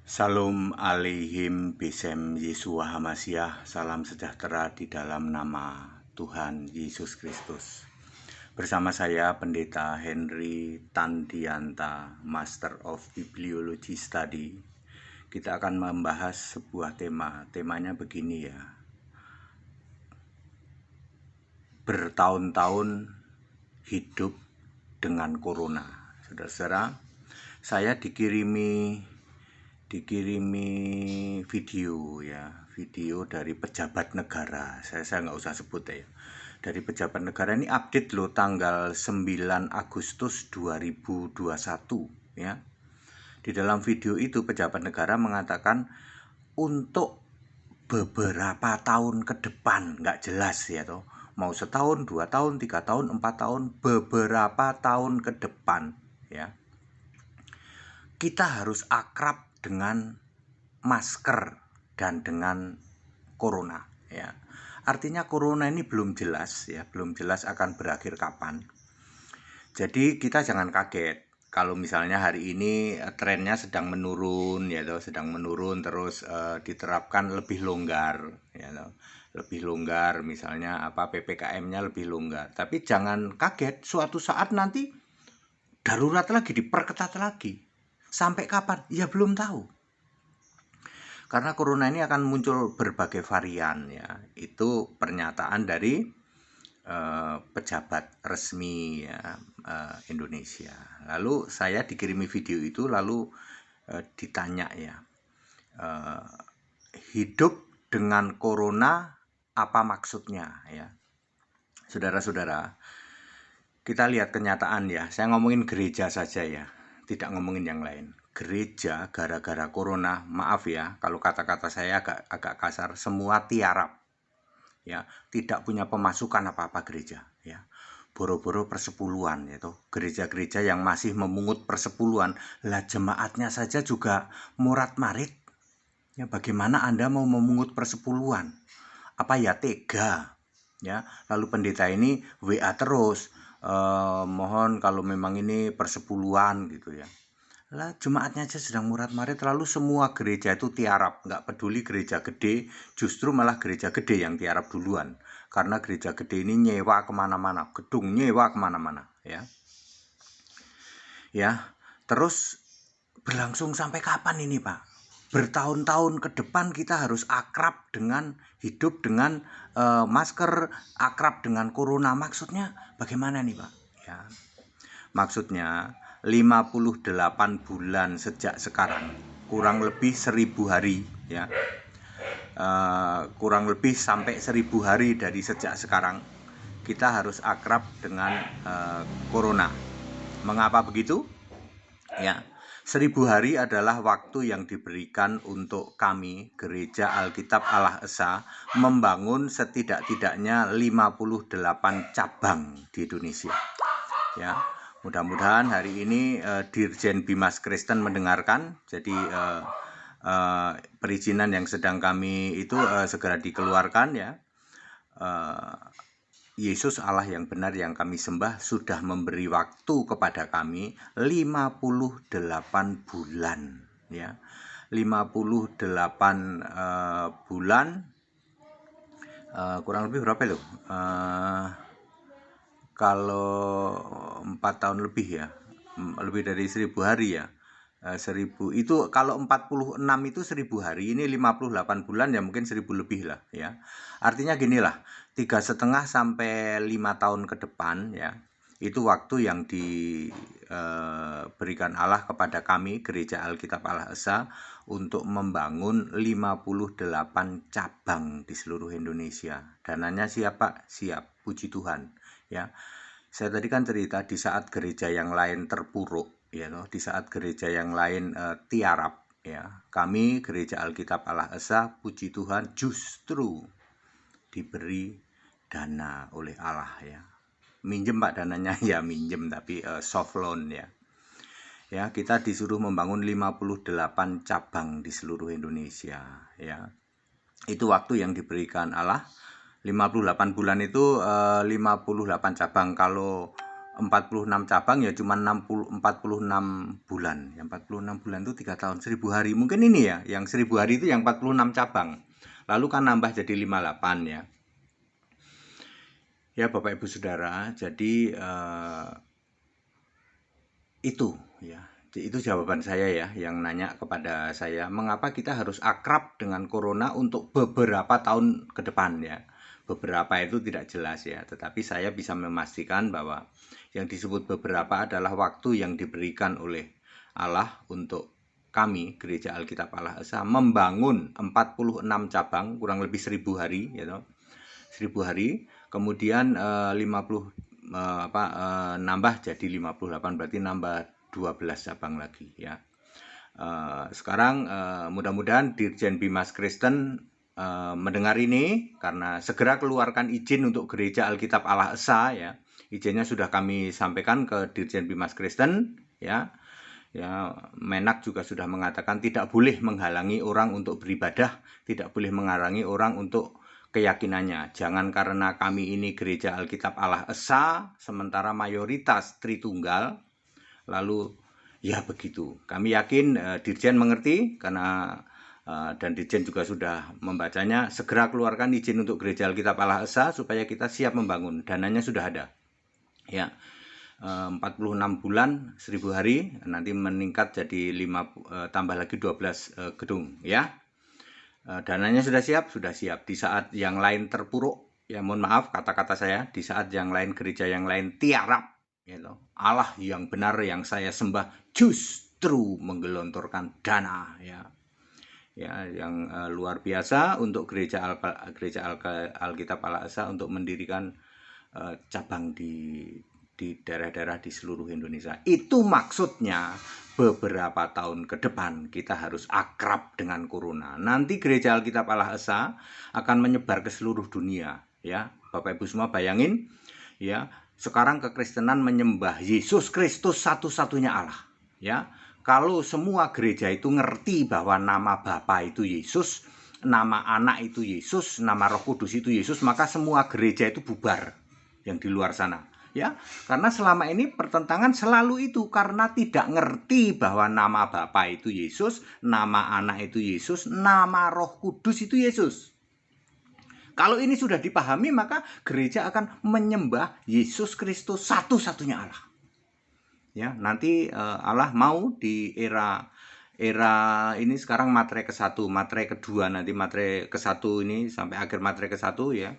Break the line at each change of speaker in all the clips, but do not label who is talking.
Salam aleihim Besem Yesua Hamasyah. Salam sejahtera di dalam nama Tuhan Yesus Kristus. Bersama saya Pendeta Henry Tandianta, Master of Bibliology Study. Kita akan membahas sebuah tema. Temanya begini ya. Bertahun-tahun hidup dengan corona. Saudara-saudara, saya dikirimi video ya, video dari pejabat negara. Saya nggak usah sebut ya. Dari pejabat negara ini update loh tanggal 9 Agustus 2021 ya. Di dalam video itu pejabat negara mengatakan untuk beberapa tahun ke depan, nggak jelas ya toh, mau setahun, 2 tahun, 3 tahun, 4 tahun, beberapa tahun ke depan ya, kita harus akrab dengan masker dan dengan corona ya. Artinya corona ini belum jelas ya, belum jelas akan berakhir kapan. Jadi kita jangan kaget kalau misalnya hari ini trennya sedang menurun ya, sedang menurun terus diterapkan lebih longgar ya, lebih longgar misalnya PPKM-nya lebih longgar. Tapi jangan kaget suatu saat nanti darurat lagi, diperketat lagi. Sampai kapan? Ya belum tahu. Karena corona ini akan muncul berbagai varian ya. Itu pernyataan dari pejabat resmi ya, Indonesia. Lalu saya dikirimi video itu, lalu ditanya ya, hidup dengan corona apa maksudnya ya. Saudara-saudara, kita lihat kenyataan ya. Saya ngomongin gereja saja ya, tidak ngomongin yang lain. Gereja gara-gara corona, maaf ya kalau kata-kata saya agak kasar, semua tiarap ya, tidak punya pemasukan apa-apa gereja ya. Boro-boro persepuluhan ya toh. Gereja-gereja yang masih memungut persepuluhan, lah jemaatnya saja juga morat-marit ya. Bagaimana Anda mau memungut persepuluhan? Apa ya tega ya? Lalu pendeta ini WA terus, mohon kalau memang ini persepuluhan gitu ya. Lah jemaatnya aja sedang murat-marit, lalu semua gereja itu tiarap. Nggak peduli gereja gede, justru malah gereja gede yang tiarap duluan. Karena gereja gede ini nyewa kemana-mana, gedung nyewa kemana-mana ya. Ya, terus berlangsung sampai kapan ini Pak? Bertahun-tahun ke depan kita harus akrab dengan hidup dengan masker, akrab dengan corona. Maksudnya bagaimana nih Pak? Ya, maksudnya 58 bulan sejak sekarang, kurang lebih 1000 hari ya, kurang lebih sampai 1000 hari dari sejak sekarang kita harus akrab dengan corona. Mengapa begitu? Ya, 1000 hari adalah waktu yang diberikan untuk kami Gereja Alkitab Allah Esa membangun setidak-tidaknya 58 cabang di Indonesia ya. Mudah-mudahan hari ini Dirjen Bimas Kristen mendengarkan. Jadi perizinan yang sedang kami itu segera dikeluarkan ya. Yesus Allah yang benar yang kami sembah sudah memberi waktu kepada kami 58 bulan ya. 58 bulan, kurang lebih berapa loh? Kalau 4 tahun lebih ya, lebih dari 1000 hari ya. 1000 itu kalau 46 itu 1000 hari, ini 58 bulan ya, mungkin 1000 lebih lah ya. Artinya ginilah, 3,5 sampai 5 tahun ke depan ya, itu waktu yang diberikan Allah kepada kami Gereja Alkitab Allah Esa untuk membangun 58 cabang di seluruh Indonesia. Dananya siapa? Siap, puji Tuhan ya. Saya tadi kan cerita di saat gereja yang lain terpuruk ya, di saat gereja yang lain tiarap ya, kami Gereja Alkitab Allah Esa puji Tuhan justru diberi dana oleh Allah ya. Minjem Pak dananya ya, minjem tapi soft loan ya. Ya, kita disuruh membangun 58 cabang di seluruh Indonesia ya. Itu waktu yang diberikan Allah. 58 bulan itu 58 cabang. Kalau 46 cabang ya cuma 46 bulan. Yang 46 bulan itu 3 tahun, 1000 hari. Mungkin ini ya, yang 1000 hari itu yang 46 cabang. Lalu kan nambah jadi 58 ya. Ya Bapak Ibu Saudara, jadi itu ya. Itu jawaban saya ya, yang nanya kepada saya, mengapa kita harus akrab dengan corona untuk beberapa tahun ke depan ya. Beberapa itu tidak jelas ya, tetapi saya bisa memastikan bahwa yang disebut beberapa adalah waktu yang diberikan oleh Allah untuk kami, Gereja Alkitab Allah Esa, membangun 46 cabang, kurang lebih 1000 hari, ya, 1000 hari, kemudian 50 nambah jadi 58, berarti nambah 12 cabang lagi ya. Sekarang mudah-mudahan Dirjen Bimas Kristen mendengar ini, karena segera keluarkan izin untuk Gereja Alkitab Allah Esa ya. Izinnya sudah kami sampaikan ke Dirjen Bimas Kristen ya. Ya, Menak juga sudah mengatakan tidak boleh menghalangi orang untuk beribadah, tidak boleh menghalangi orang untuk keyakinannya. Jangan karena kami ini Gereja Alkitab Allah Esa, sementara mayoritas Tritunggal, lalu ya begitu. Kami yakin Dirjen mengerti, karena dan Dirjen juga sudah membacanya. Segera keluarkan izin untuk Gereja Alkitab Allah Esa supaya kita siap membangun. Dananya sudah ada ya. 46 bulan 1000 hari, nanti meningkat jadi 5 tambah lagi 12 gedung ya. Dananya sudah siap. Di saat yang lain terpuruk, ya mohon maaf kata-kata saya, di saat yang lain, gereja yang lain tiarap, gitu, Allah yang benar yang saya sembah justru menggelontorkan dana ya yang luar biasa untuk gereja Alkitab Allah Esa untuk mendirikan cabang di daerah-daerah di seluruh Indonesia. Itu maksudnya beberapa tahun ke depan kita harus akrab dengan corona. Nanti Gereja Alkitab Allah Esa akan menyebar ke seluruh dunia ya. Bapak Ibu semua bayangin ya, sekarang kekristenan menyembah Yesus Kristus satu-satunya Allah ya. Kalau semua gereja itu ngerti bahwa nama Bapa itu Yesus, nama Anak itu Yesus, nama Roh Kudus itu Yesus, maka semua gereja itu bubar yang di luar sana ya. Karena selama ini pertentangan selalu itu karena tidak ngerti bahwa nama Bapa itu Yesus, nama Anak itu Yesus, nama Roh Kudus itu Yesus. Kalau ini sudah dipahami, maka gereja akan menyembah Yesus Kristus satu-satunya Allah. Ya, nanti Allah mau di era ini sekarang materai ke-1, materai kedua, nanti materai ke-1 ini sampai akhir materai ke-1 ya.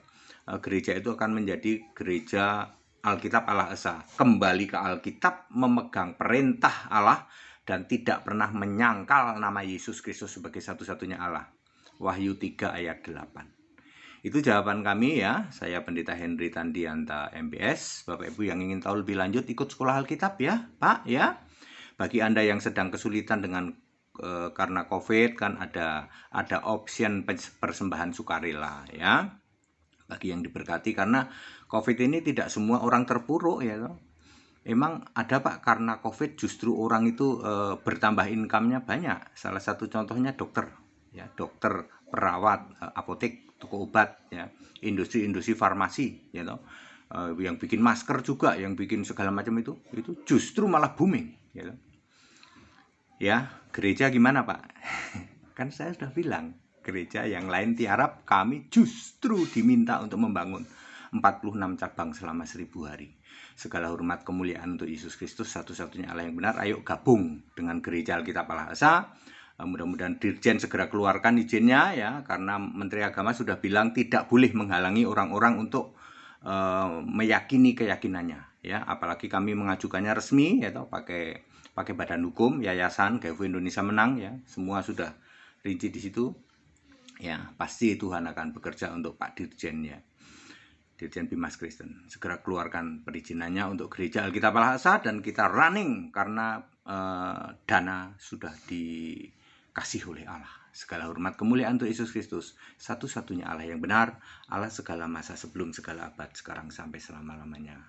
Gereja itu akan menjadi gereja Alkitab Allah Esa, kembali ke Alkitab, memegang perintah Allah dan tidak pernah menyangkal nama Yesus Kristus sebagai satu-satunya Allah. Wahyu 3 ayat 8. Itu jawaban kami ya. Saya Pendeta Henry Tandianta MBS. Bapak Ibu yang ingin tahu lebih lanjut, ikut sekolah Alkitab ya Pak ya. Bagi Anda yang sedang kesulitan dengan karena COVID, kan ada option persembahan sukarela ya. Bagi yang diberkati, karena COVID ini tidak semua orang terpuruk ya. Emang ada Pak, karena COVID justru orang itu bertambah income-nya banyak. Salah satu contohnya dokter ya, dokter, perawat, apotek, toko obat ya, industri farmasi ya, yang bikin masker juga, yang bikin segala macam itu justru malah booming ya. Ya, gereja gimana Pak? Kan saya sudah bilang, gereja yang lain tiarap, kami justru diminta untuk membangun 46 cabang selama 1000 hari. Segala hormat kemuliaan untuk Yesus Kristus satu-satunya Allah yang benar. Ayo gabung dengan Gereja Alkitab Allah Esa. Mudah-mudahan Dirjen segera keluarkan izinnya ya, karena Menteri Agama sudah bilang tidak boleh menghalangi orang-orang untuk meyakini keyakinannya ya. Apalagi kami mengajukannya resmi ya, pakai badan hukum, yayasan GFW Indonesia Menang ya. Semua sudah rinci di situ ya. Pasti Tuhan akan bekerja untuk Pak Dirjen ya, Dirjen Bimas Kristen. Segera keluarkan perizinannya untuk Gereja Alkitab Allah Esa, dan kita running karena dana sudah dikasih oleh Allah. Segala hormat kemuliaan untuk Yesus Kristus, satu-satunya Allah yang benar, Allah segala masa, sebelum segala abad, sekarang sampai selama-lamanya.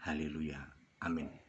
Haleluya. Amin.